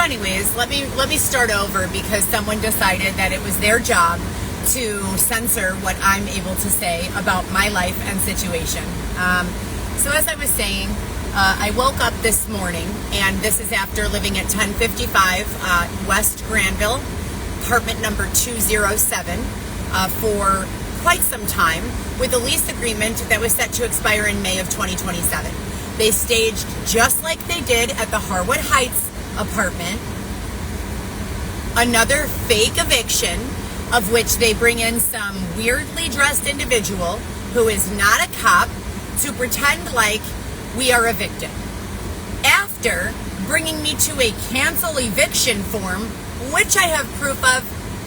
anyways, let me start over because someone decided that it was their job to censor what I'm able to say about my life and situation. So as I was saying, I woke up this morning, and this is after living at 1055 West Granville, apartment number 207, for quite some time, with a lease agreement that was set to expire in May of 2027. They staged, just like they did at the Harwood Heights apartment, another fake eviction, of which they bring in some weirdly dressed individual who is not a cop to pretend like we are evicted, after bringing me to a cancel eviction form, which I have proof of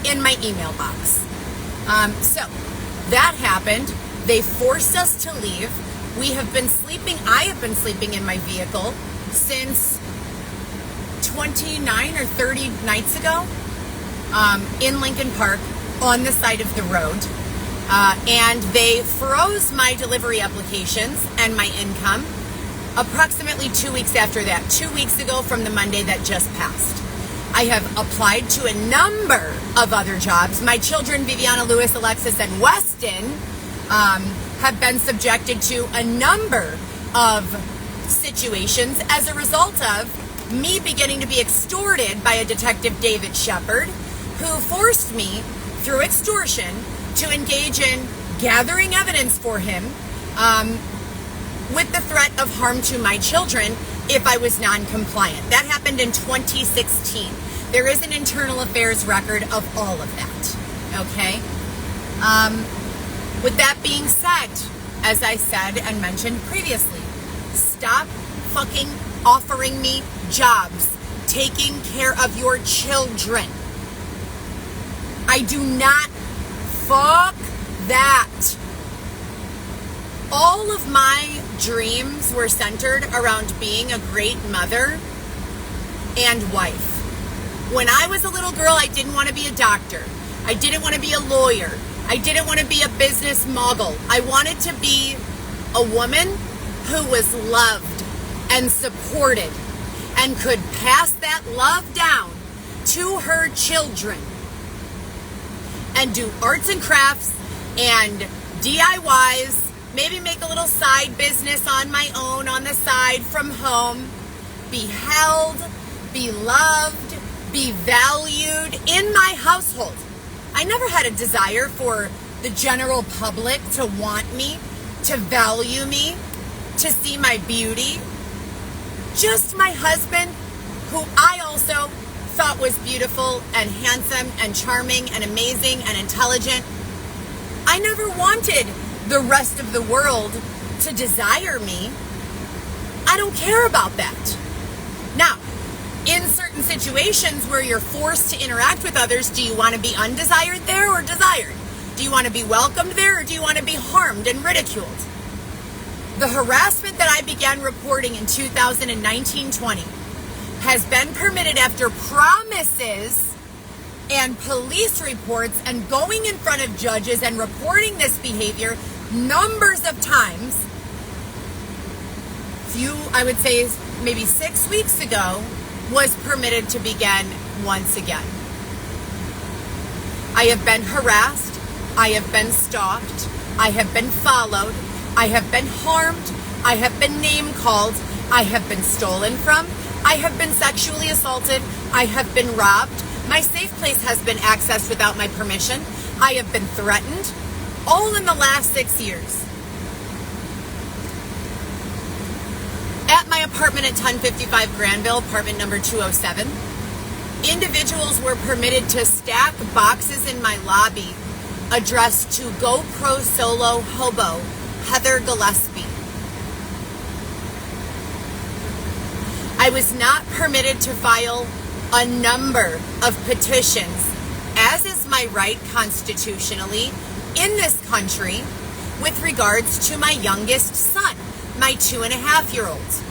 in my email box. So that happened. They forced us to leave. I have been sleeping in my vehicle since 29 or 30 nights ago, in Lincoln Park on the side of the road. And they froze my delivery applications and my income approximately 2 weeks after that, 2 weeks ago from the Monday that just passed. I have applied to a number of other jobs. My children, Viviana, Lewis, Alexis, and Weston, have been subjected to a number of situations as a result of me beginning to be extorted by a detective, David Shepard, who forced me through extortion to engage in gathering evidence for him, with the threat of harm to my children if I was non-compliant. That happened in 2016. There is an internal affairs record of all of that, okay? With that being said, as I said and mentioned previously, stop fucking offering me jobs, taking care of your children. I do not fuck that. All of my dreams were centered around being a great mother and wife. When I was a little girl, I didn't want to be a doctor. I didn't want to be a lawyer. I didn't want to be a business mogul. I wanted to be a woman who was loved and supported and could pass that love down to her children and do arts and crafts and DIYs, maybe make a little side business on my own on the side from home, be held, be loved, be valued in my household. I never had a desire for the general public to want me, to value me, to see my beauty. Just my husband, who I also thought was beautiful and handsome and charming and amazing and intelligent. I never wanted the rest of the world to desire me. I don't care about that. Now, in certain situations where you're forced to interact with others, do you want to be undesired there or desired? Do you want to be welcomed there or do you want to be harmed and ridiculed? The harassment that I began reporting in 2019-20 has been permitted after promises and police reports and going in front of judges and reporting this behavior numbers of times. I would say maybe 6 weeks ago, was permitted to begin once again. I have been harassed. I have been stalked. I have been followed. I have been harmed. I have been name called. I have been stolen from. I have been sexually assaulted. I have been robbed. My safe place has been accessed without my permission. I have been threatened, all in the last 6 years. At my apartment at 1055 Granville, apartment number 207, individuals were permitted to stack boxes in my lobby addressed to GoPro Solo hobo Heather Gillespie. I was not permitted to file a number of petitions, as is my right constitutionally in this country, with regards to my youngest son, my 2.5-year-old.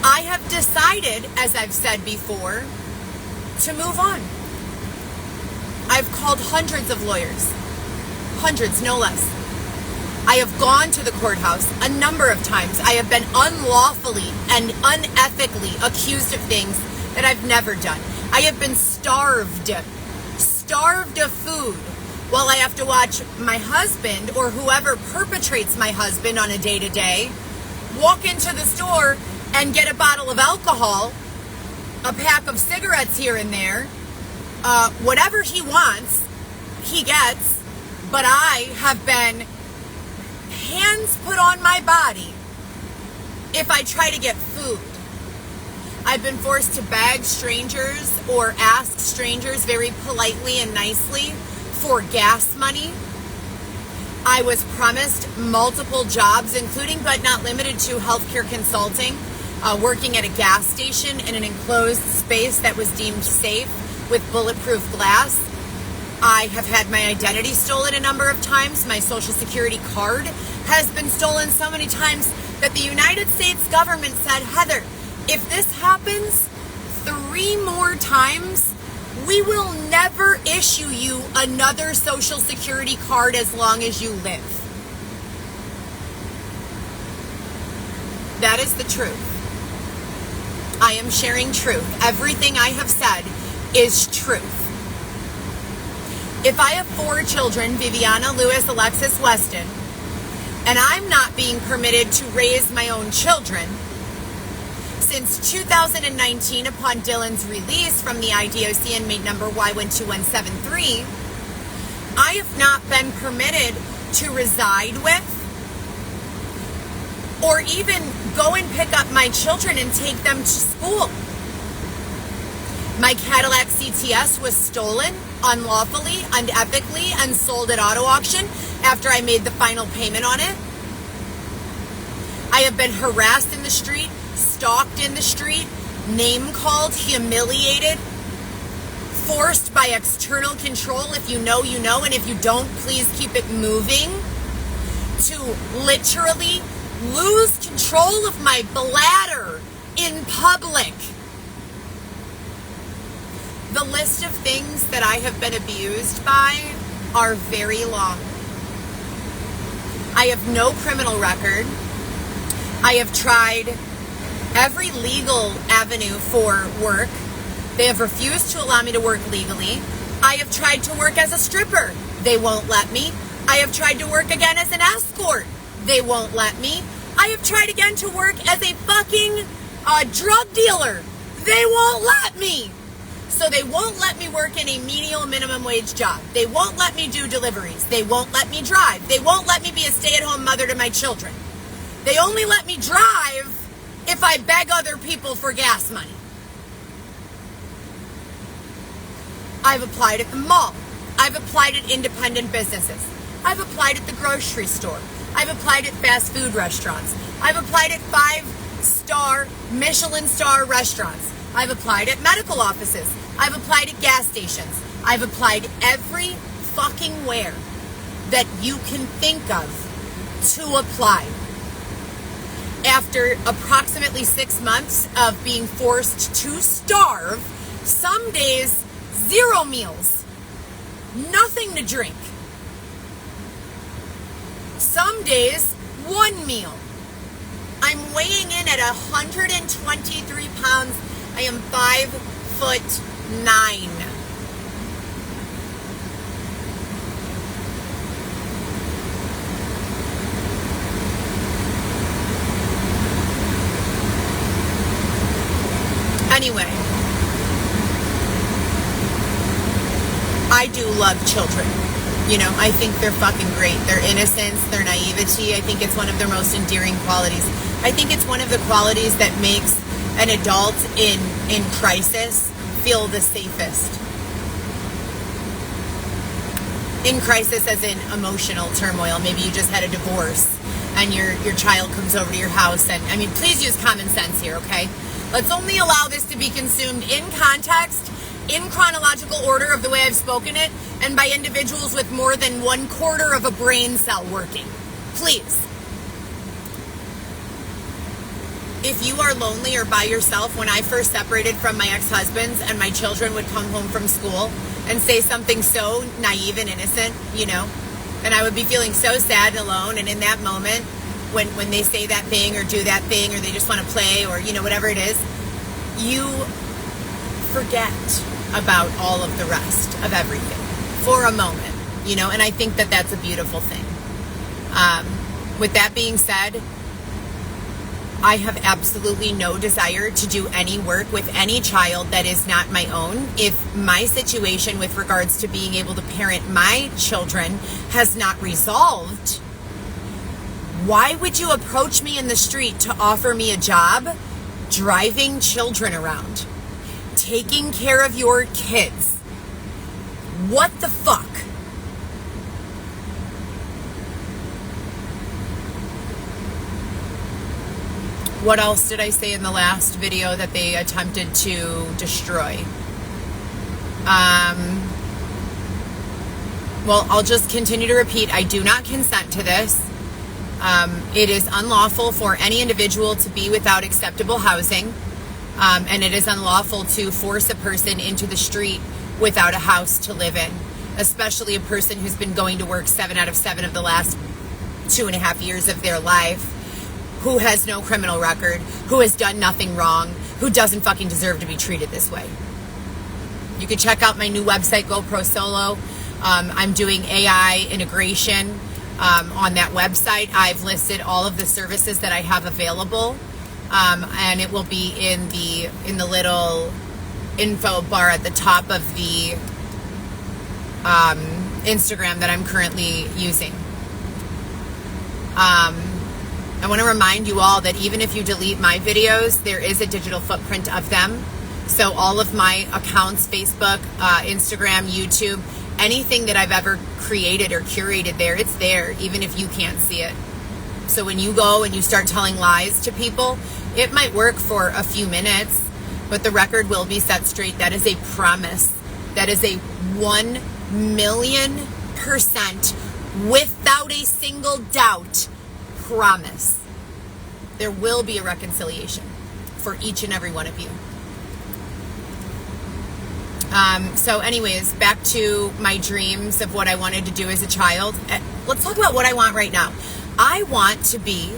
I have decided, as I've said before, to move on. I've called hundreds of lawyers, hundreds, no less. I have gone to the courthouse a number of times. I have been unlawfully and unethically accused of things that I've never done. I have been starved of food while I have to watch my husband or whoever perpetrates my husband on a day-to-day walk into the store and get a bottle of alcohol, a pack of cigarettes here and there, whatever he wants, he gets, but I have been hands put on my body if I try to get food. I've been forced to beg strangers or ask strangers very politely and nicely for gas money. I was promised multiple jobs, including but not limited to healthcare consulting, working at a gas station in an enclosed space that was deemed safe with bulletproof glass. I have had my identity stolen a number of times. My Social Security card has been stolen so many times that the United States government said, Heather, if this happens 3 more times, we will never issue you another Social Security card as long as you live. That is the truth. I am sharing truth. Everything I have said is truth. If I have 4 children, Viviana, Lewis, Alexis, Weston, and I'm not being permitted to raise my own children, since 2019, upon Dylan's release from the IDOC inmate number Y12173, I have not been permitted to reside with or even go and pick up my children and take them to school. My Cadillac CTS was stolen unlawfully, unethically, and sold at auto auction after I made the final payment on it. I have been harassed in the street, stalked in the street, name-called, humiliated, forced by external control. If you know, you know, and if you don't, please keep it moving. To literally lose control of my bladder in public. The list of things that I have been abused by are very long. I have no criminal record. I have tried every legal avenue for work. They have refused to allow me to work legally. I have tried to work as a stripper. They won't let me. I have tried to work again as an escort. They won't let me. I have tried again to work as a fucking drug dealer. They won't let me. So they won't let me work in a menial minimum wage job. They won't let me do deliveries. They won't let me drive. They won't let me be a stay-at-home mother to my children. They only let me drive if I beg other people for gas money. I've applied at the mall. I've applied at independent businesses. I've applied at the grocery store. I've applied at fast food restaurants. I've applied at 5-star, Michelin star restaurants. I've applied at medical offices. I've applied at gas stations. I've applied every fucking where that you can think of to apply. After approximately 6 months of being forced to starve, some days 0 meals, nothing to drink. Some days 1 meal. I'm weighing in at 123 pounds. I am 5'9". Anyway, I do love children. You know, I think they're fucking great. Their innocence, their naivety, I think it's one of their most endearing qualities. I think it's one of the qualities that makes an adult in crisis feel the safest. In crisis as in emotional turmoil. Maybe you just had a divorce and your child comes over to your house and, I mean, please use common sense here, okay? Let's only allow this to be consumed in context, in chronological order of the way I've spoken it, and by individuals with more than 1/4 of a brain cell working. Please. If you are lonely or by yourself, when I first separated from my ex-husbands and my children would come home from school and say something so naive and innocent, you know, And I would be feeling so sad and alone. And in that moment, when they say that thing or do that thing, or they just want to play, or, you know, whatever it is, you forget about all of the rest of everything for a moment, you know, and I think that that's a beautiful thing. With that being said, I have absolutely no desire to do any work with any child that is not my own. If my situation with regards to being able to parent my children has not resolved, why would you approach me in the street to offer me a job driving children around, taking care of your kids? What the fuck? What else did I say in the last video that they attempted to destroy? Well, I'll just continue to repeat. I do not consent to this. It is unlawful for any individual to be without acceptable housing. And it is unlawful to force a person into the street without a house to live in, especially a person who's been going to work 7 out of 7 of the last 2.5 years of their life, who has no criminal record, who has done nothing wrong, who doesn't fucking deserve to be treated this way. You can check out my new website, GoPro Solo. I'm doing AI integration on that website. I've listed all of the services that I have available, and it will be in the little info bar at the top of the Instagram that I'm currently using. I want to remind you all that even if you delete my videos, there is a digital footprint of them. So all of my accounts, Facebook, Instagram, YouTube, anything that I've ever created or curated there, it's there, even if you can't see it. So when you go and you start telling lies to people, it might work for a few minutes, but the record will be set straight. That is a promise. That is a 1,000,000% without a single doubt promise. There will be a reconciliation for each and every one of you. So anyways, back to my dreams of what I wanted to do as a child. Let's talk about what I want right now. I want to be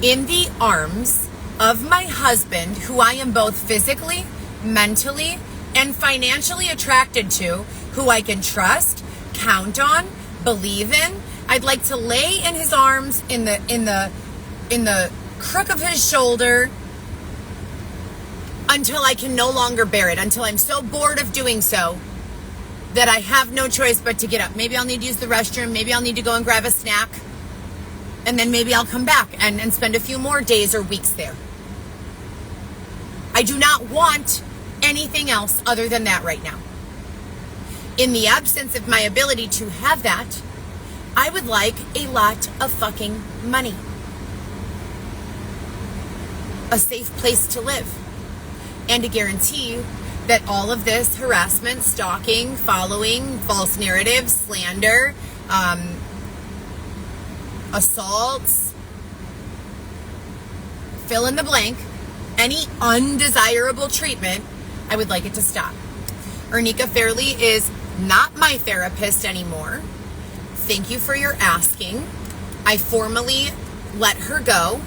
in the arms of my husband, who I am both physically, mentally, and financially attracted to, who I can trust, count on, believe in. I'd like to lay in his arms, in the crook of his shoulder, until I can no longer bear it, until I'm so bored of doing so that I have no choice but to get up. Maybe I'll need to use the restroom. Maybe I'll need to go and grab a snack. And then maybe I'll come back and spend a few more days or weeks there. I do not want anything else other than that right now. In the absence of my ability to have that, I would like a lot of fucking money. A safe place to live. And to guarantee that all of this harassment, stalking, following, false narratives, slander, assaults, fill in the blank, any undesirable treatment, I would like it to stop. Ernika Fairley is not my therapist anymore. Thank you for your asking. I formally let her go.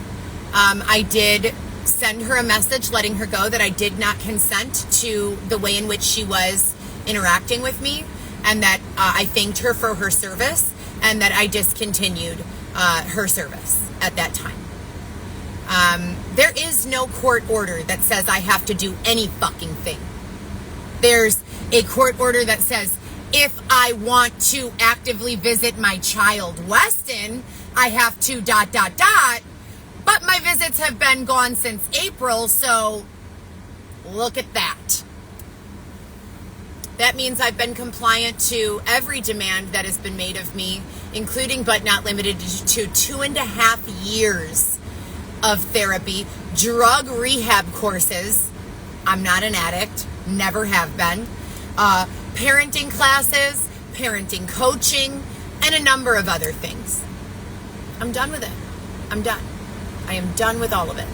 I did send her a message letting her go that I did not consent to the way in which she was interacting with me, and that I thanked her for her service, and that I discontinued her service at that time. There is no court order that says I have to do any fucking thing. There's a court order that says if I want to actively visit my child, Weston, I have to ... But my visits have been gone since April, so look at that. That means I've been compliant to every demand that has been made of me, including but not limited to 2.5 years of therapy, drug rehab courses. I'm not an addict, never have been. Parenting classes, parenting coaching, and a number of other things. I'm done with it. I'm done. I am done with all of it.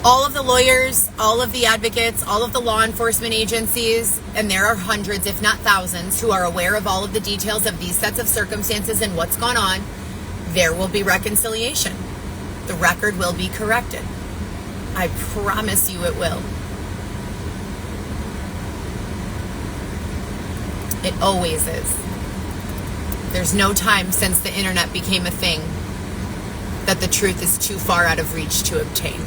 All of the lawyers, all of the advocates, all of the law enforcement agencies, and there are hundreds, if not thousands, who are aware of all of the details of these sets of circumstances and what's gone on, there will be reconciliation. The record will be corrected. I promise you it will. It always is. There's no time since the internet became a thing that the truth is too far out of reach to obtain.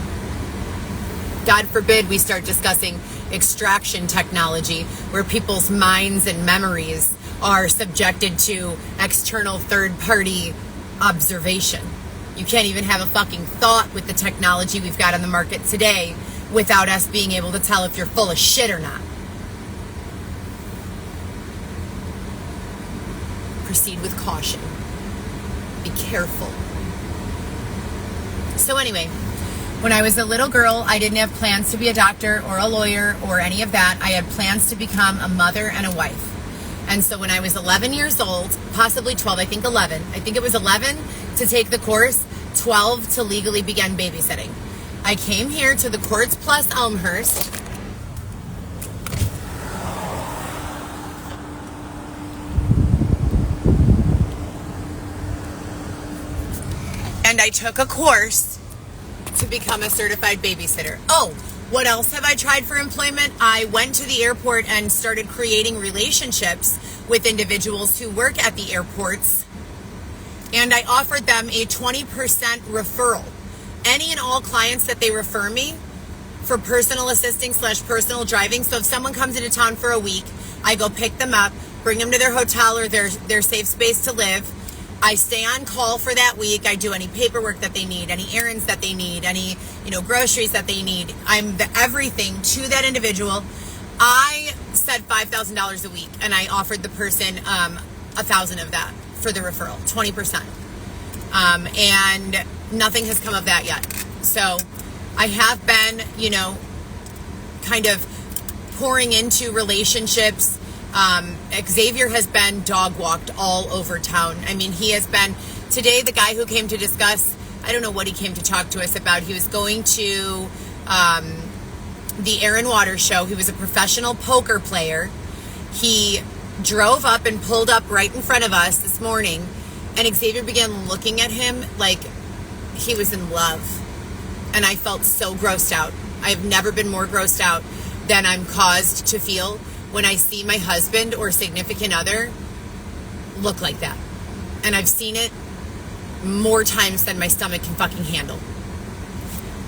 God forbid we start discussing extraction technology where people's minds and memories are subjected to external third-party observation. You can't even have a fucking thought with the technology we've got on the market today without us being able to tell if you're full of shit or not. Proceed with caution. Be careful. So anyway, when I was a little girl, I didn't have plans to be a doctor or a lawyer or any of that. I had plans to become a mother and a wife. And so when I was 11 years old, possibly 12, I think 11. I think it was 11 to take the course, 12 to legally begin babysitting. I came here to the Courts Plus Elmhurst. And I took a course to become a certified babysitter. Oh, what else have I tried for employment? I went to the airport and started creating relationships with individuals who work at the airports, and I offered them a 20% referral. Any and all clients that they refer me for personal assisting / personal driving. So if someone comes into town for a week, I go pick them up, bring them to their hotel or their safe space to live. I stay on call for that week. I do any paperwork that they need, any errands that they need, any, groceries that they need. I'm the everything to that individual. I said $5,000 a week, and I offered the person $1,000 of that for the referral, 20%. And nothing has come of that yet. So I have been, kind of pouring into relationships. Xavier has been dog walked all over town. I mean, he has been, today the guy who came to discuss, I don't know what he came to talk to us about. He was going to the Aaron Waters show. He was a professional poker player. He drove up and pulled up right in front of us this morning, and Xavier began looking at him like he was in love. And I felt so grossed out. I've never been more grossed out than I'm caused to feel when I see my husband or significant other look like that. And I've seen it more times than my stomach can fucking handle.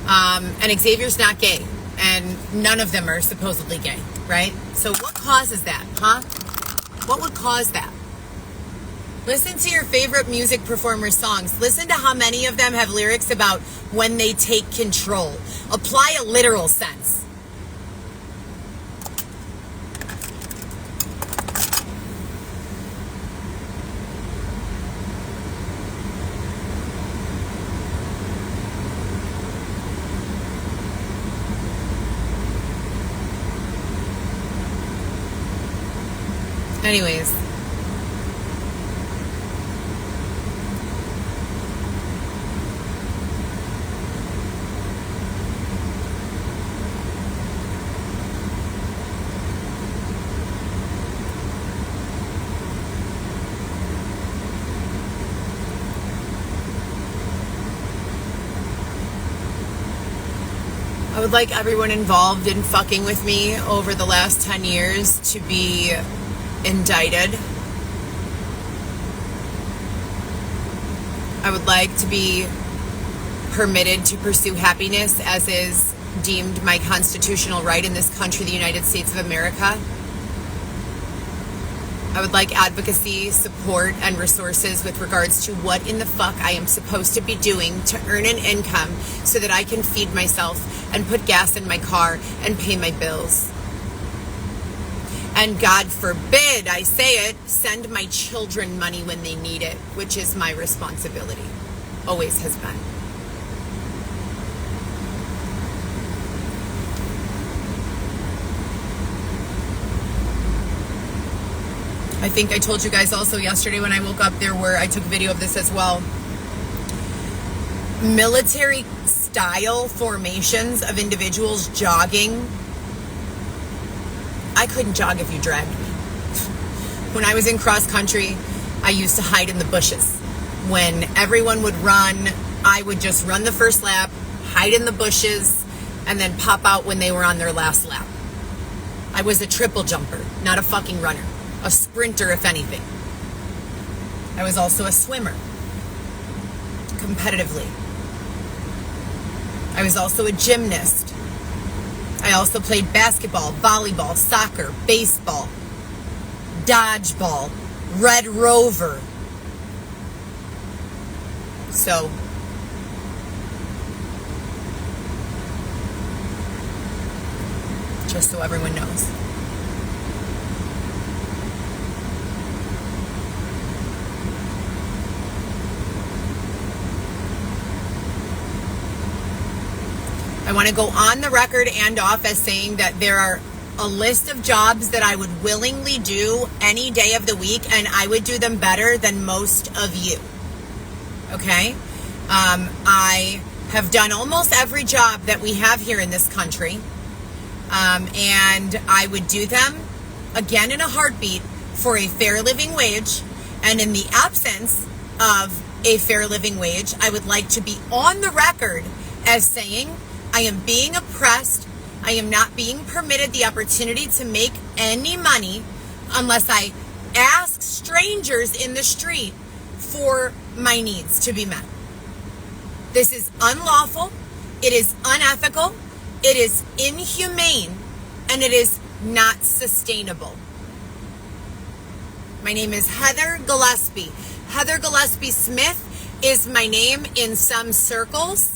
And Xavier's not gay. And none of them are supposedly gay, right? So what causes that, huh? What would cause that? Listen to your favorite music performers' songs. Listen to how many of them have lyrics about when they take control. Apply a literal sense. Anyways. I would like everyone involved in fucking with me over the last 10 years to be indicted. I would like to be permitted to pursue happiness as is deemed my constitutional right in this country, the United States of America. I would like advocacy, support, and resources with regards to what in the fuck I am supposed to be doing to earn an income so that I can feed myself and put gas in my car and pay my bills. And God forbid, I say it, send my children money when they need it, which is my responsibility. Always has been. I think I told you guys also yesterday when I woke up, I took video of this as well. Military style formations of individuals jogging. I couldn't jog if you dragged me. When I was in cross country, I used to hide in the bushes. When everyone would run, I would just run the first lap, hide in the bushes, and then pop out when they were on their last lap. I was a triple jumper, not a fucking runner. A sprinter, if anything. I was also a swimmer, competitively. I was also a gymnast. I also played basketball, volleyball, soccer, baseball, dodgeball, Red Rover. So, just so everyone knows. I want to go on the record and off as saying that there are a list of jobs that I would willingly do any day of the week, and I would do them better than most of you. Okay? I have done almost every job that we have here in this country, and I would do them again in a heartbeat for a fair living wage. And in the absence of a fair living wage, I would like to be on the record as saying I am being oppressed. I am not being permitted the opportunity to make any money unless I ask strangers in the street for my needs to be met. This is unlawful. It is unethical. It is inhumane. And it is not sustainable. My name is Heather Gillespie. Heather Gillespie Smith is my name in some circles.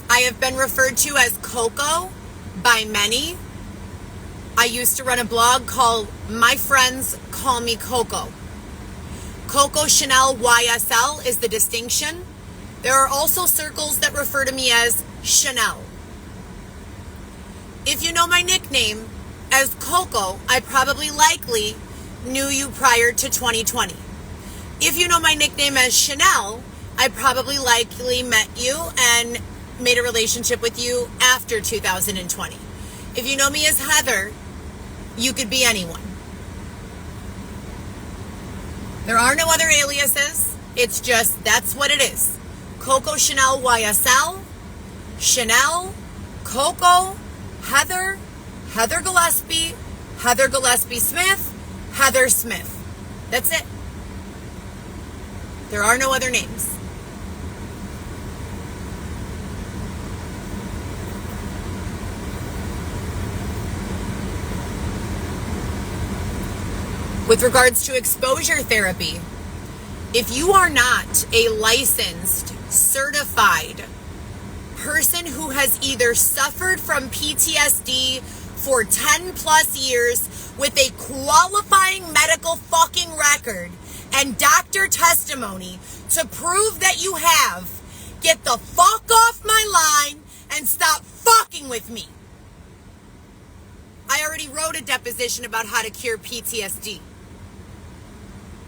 I have been referred to as Coco by many. I used to run a blog called My Friends Call Me Coco. Coco Chanel YSL is the distinction. There are also circles that refer to me as Chanel. If you know my nickname as Coco, I probably likely knew you prior to 2020. If you know my nickname as Chanel, I probably likely met you and made a relationship with you after 2020. If you know me as Heather, you could be anyone. There are no other aliases. It's just, that's what it is. Coco Chanel YSL, Chanel, Coco, Heather, Heather Gillespie, Heather Gillespie Smith, Heather Smith. That's it. There are no other names. With regards to exposure therapy, if you are not a licensed, certified person who has either suffered from PTSD for 10 plus years with a qualifying medical fucking record and doctor testimony to prove that you have, get the fuck off my line and stop fucking with me. I already wrote a deposition about how to cure PTSD.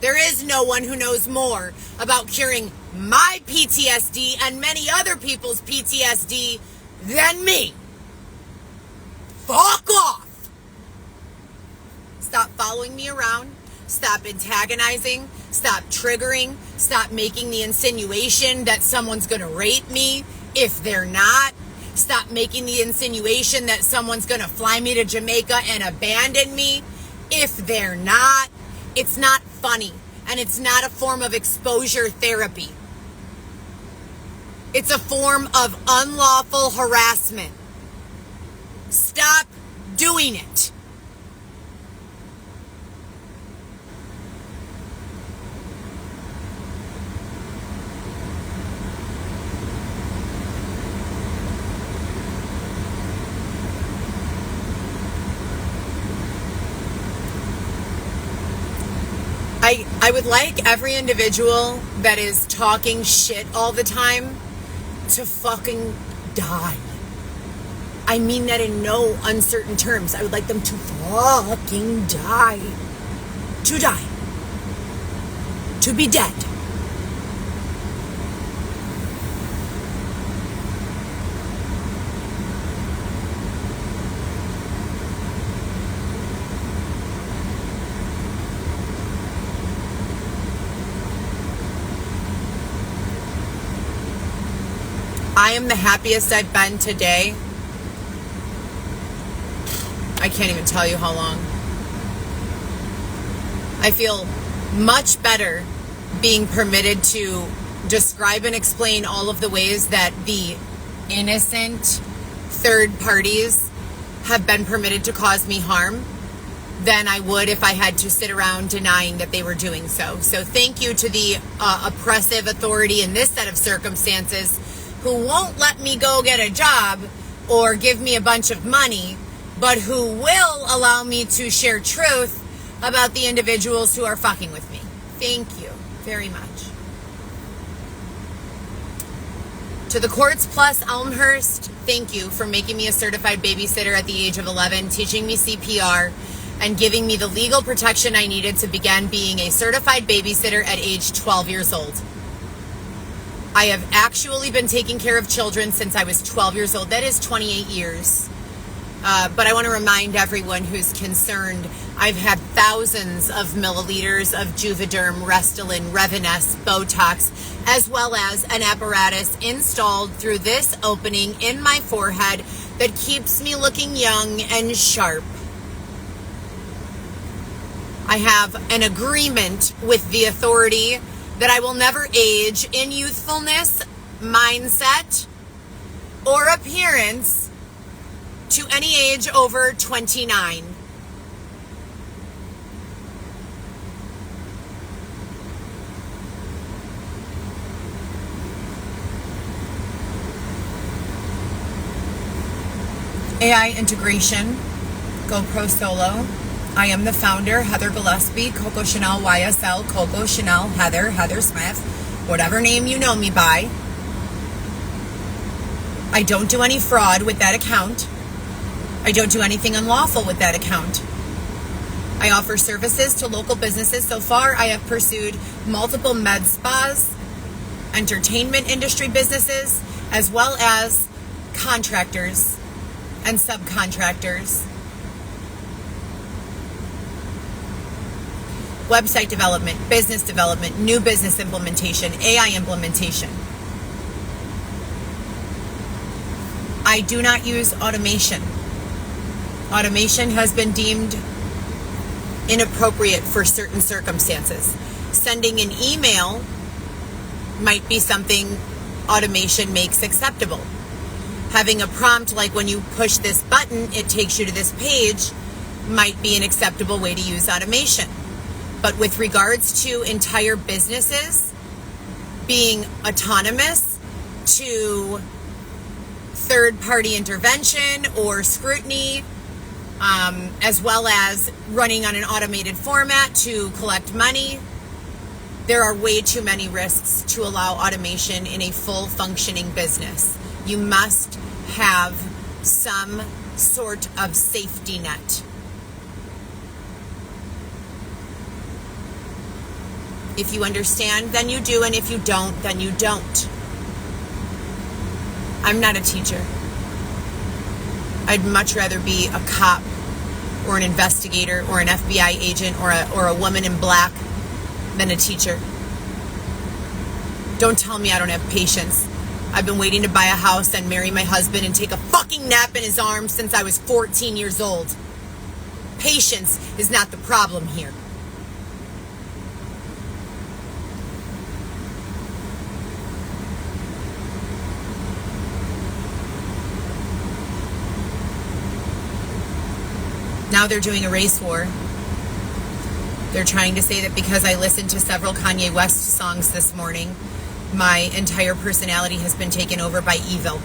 There is no one who knows more about curing my PTSD and many other people's PTSD than me. Fuck off! Stop following me around. Stop antagonizing. Stop triggering. Stop making the insinuation that someone's going to rape me if they're not. Stop making the insinuation that someone's going to fly me to Jamaica and abandon me if they're not. It's not funny, and it's not a form of exposure therapy. It's a form of unlawful harassment. Stop doing it. I would like every individual that is talking shit all the time to fucking die. I mean that in no uncertain terms. I would like them to fucking die. To die. To be dead. I am the happiest I've been today. I can't even tell you how long. I feel much better being permitted to describe and explain all of the ways that the innocent third parties have been permitted to cause me harm than I would if I had to sit around denying that they were doing so. So thank you to the oppressive authority in this set of circumstances who won't let me go get a job or give me a bunch of money, but who will allow me to share truth about the individuals who are fucking with me. Thank you very much. To the Courts Plus Elmhurst, thank you for making me a certified babysitter at the age of 11, teaching me CPR, and giving me the legal protection I needed to begin being a certified babysitter at age 12 years old. I have actually been taking care of children since I was 12 years old. That is 28 years. But I want to remind everyone who's concerned, I've had thousands of milliliters of Juvederm, Restylane, Reviness, Botox, as well as an apparatus installed through this opening in my forehead that keeps me looking young and sharp. I have an agreement with the authority that I will never age in youthfulness, mindset, or appearance to any age over 29. AI integration, GoPro Solo. I am the founder, Heather Gillespie, Coco Chanel YSL, Coco Chanel, Heather Smith, whatever name you know me by. I don't do any fraud with that account. I don't do anything unlawful with that account. I offer services to local businesses. So far, I have pursued multiple med spas, entertainment industry businesses, as well as contractors and subcontractors. Website development, business development, new business implementation, AI implementation. I do not use automation. Automation has been deemed inappropriate for certain circumstances. Sending an email might be something automation makes acceptable. Having a prompt like when you push this button, it takes you to this page might be an acceptable way to use automation. But with regards to entire businesses being autonomous to third-party intervention or scrutiny, as well as running on an automated format to collect money, there are way too many risks to allow automation in a full functioning business. You must have some sort of safety net. If you understand, then you do, and if you don't, then you don't. I'm not a teacher. I'd much rather be a cop or an investigator or an FBI agent or a woman in black than a teacher. Don't tell me I don't have patience. I've been waiting to buy a house and marry my husband and take a fucking nap in his arms since I was 14 years old. Patience is not the problem here. Now they're doing a race war. They're trying to say that because I listened to several Kanye West songs this morning, my entire personality has been taken over by evil.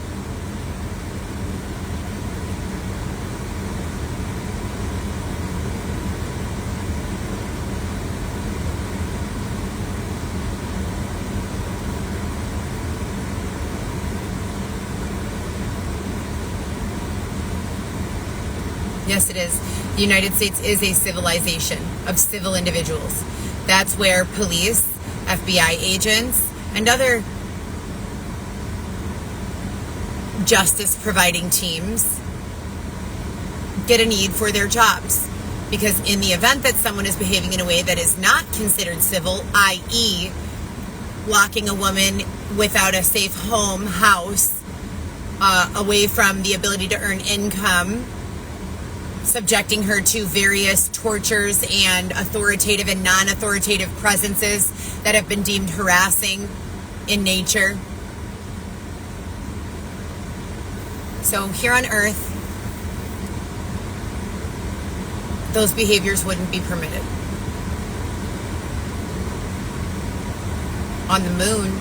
Yes, it is. The United States is a civilization of civil individuals. That's where police, FBI agents, and other justice-providing teams get a need for their jobs. Because in the event that someone is behaving in a way that is not considered civil, i.e., locking a woman without a safe house, away from the ability to earn income, subjecting her to various tortures and authoritative and non-authoritative presences that have been deemed harassing in nature. So here on Earth, those behaviors wouldn't be permitted. On the moon,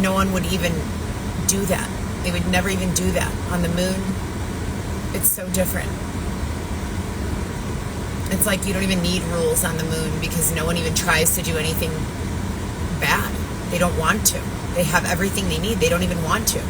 no one would even do that. They would never even do that. On the moon, it's so different. It's like you don't even need rules on the moon because no one even tries to do anything bad. They don't want to. They have everything they need. They don't even want to.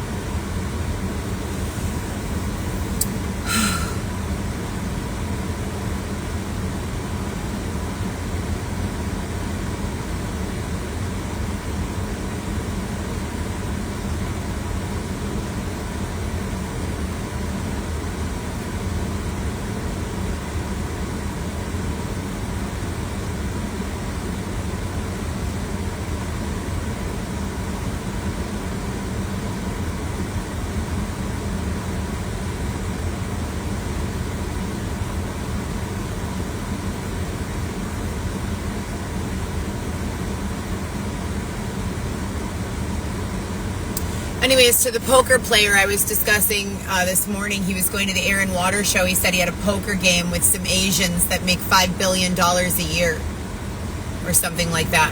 Anyways, to the poker player I was discussing this morning, he was going to the Air and Water show. He said he had a poker game with some Asians that make $5 billion a year or something like that.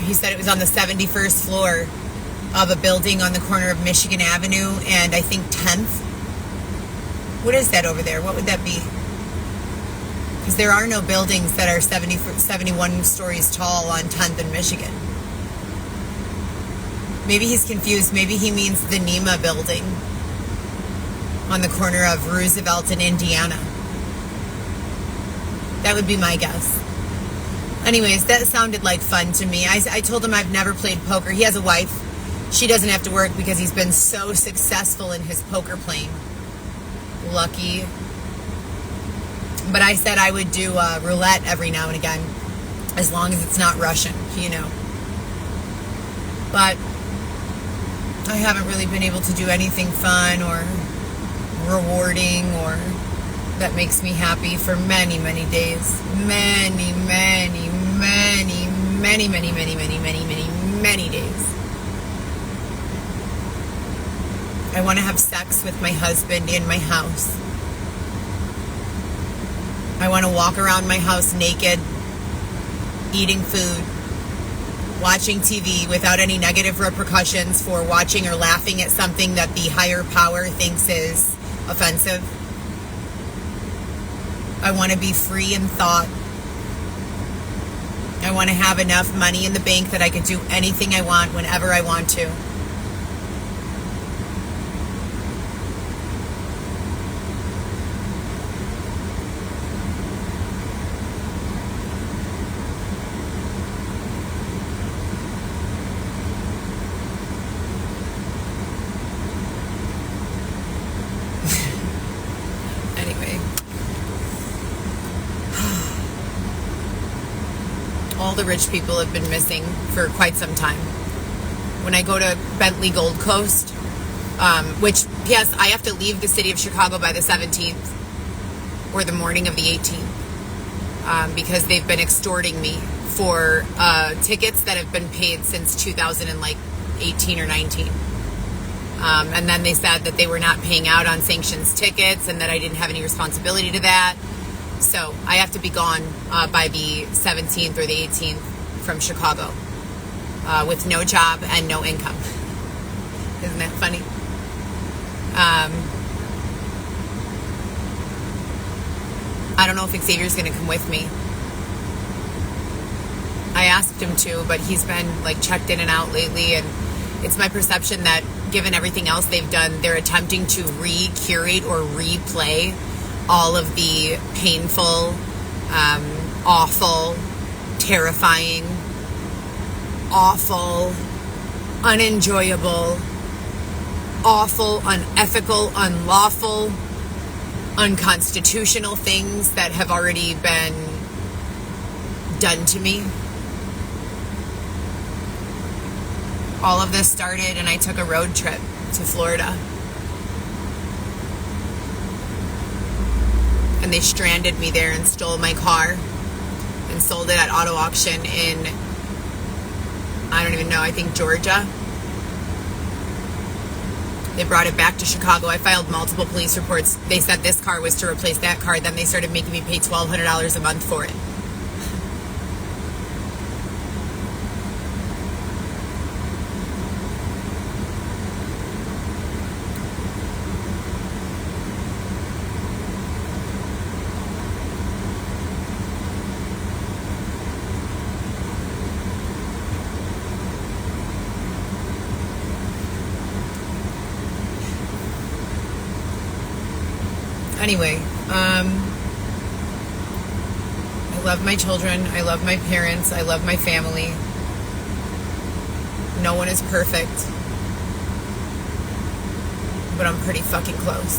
He said it was on the 71st floor of a building on the corner of Michigan Avenue and I think 10th. What is that over there? What would that be? Because there are no buildings that are 71 stories tall on 10th in Michigan. Maybe he's confused. Maybe he means the NEMA building on the corner of Roosevelt and Indiana. That would be my guess. Anyways, that sounded like fun to me. I told him I've never played poker. He has a wife. She doesn't have to work because he's been so successful in his poker playing. Lucky. But I said I would do roulette every now and again, as long as it's not Russian, you know. But I haven't really been able to do anything fun or rewarding or that makes me happy for many, many days. Many days. I want to have sex with my husband in my house. I want to walk around my house naked, eating food, watching TV without any negative repercussions for watching or laughing at something that the higher power thinks is offensive. I want to be free in thought. I want to have enough money in the bank that I could do anything I want whenever I want to. All the rich people have been missing for quite some time. When I go to Bentley Gold Coast, which, yes, I have to leave the city of Chicago by the 17th or the morning of the 18th because they've been extorting me for tickets that have been paid since 2018 or 19. And then they said that they were not paying out on sanctions tickets and that I didn't have any responsibility to that. So I have to be gone by the 17th or the 18th from Chicago with no job and no income. Isn't that funny? I don't know if Xavier's going to come with me. I asked him to, but he's been like checked in and out lately, and it's my perception that given everything else they've done, they're attempting to re-curate or replay all of the painful, awful, terrifying, awful, unenjoyable, awful, unethical, unlawful, unconstitutional things that have already been done to me. all of this started and I took a road trip to Florida. And they stranded me there and stole my car and sold it at auto auction in, I don't even know, I think Georgia. They brought it back to Chicago. I filed multiple police reports. They said this car was to replace that car. Then they started making me pay $1,200 a month for it. Anyway, I love my children. I love my parents. I love my family. No one is perfect. But I'm pretty fucking close.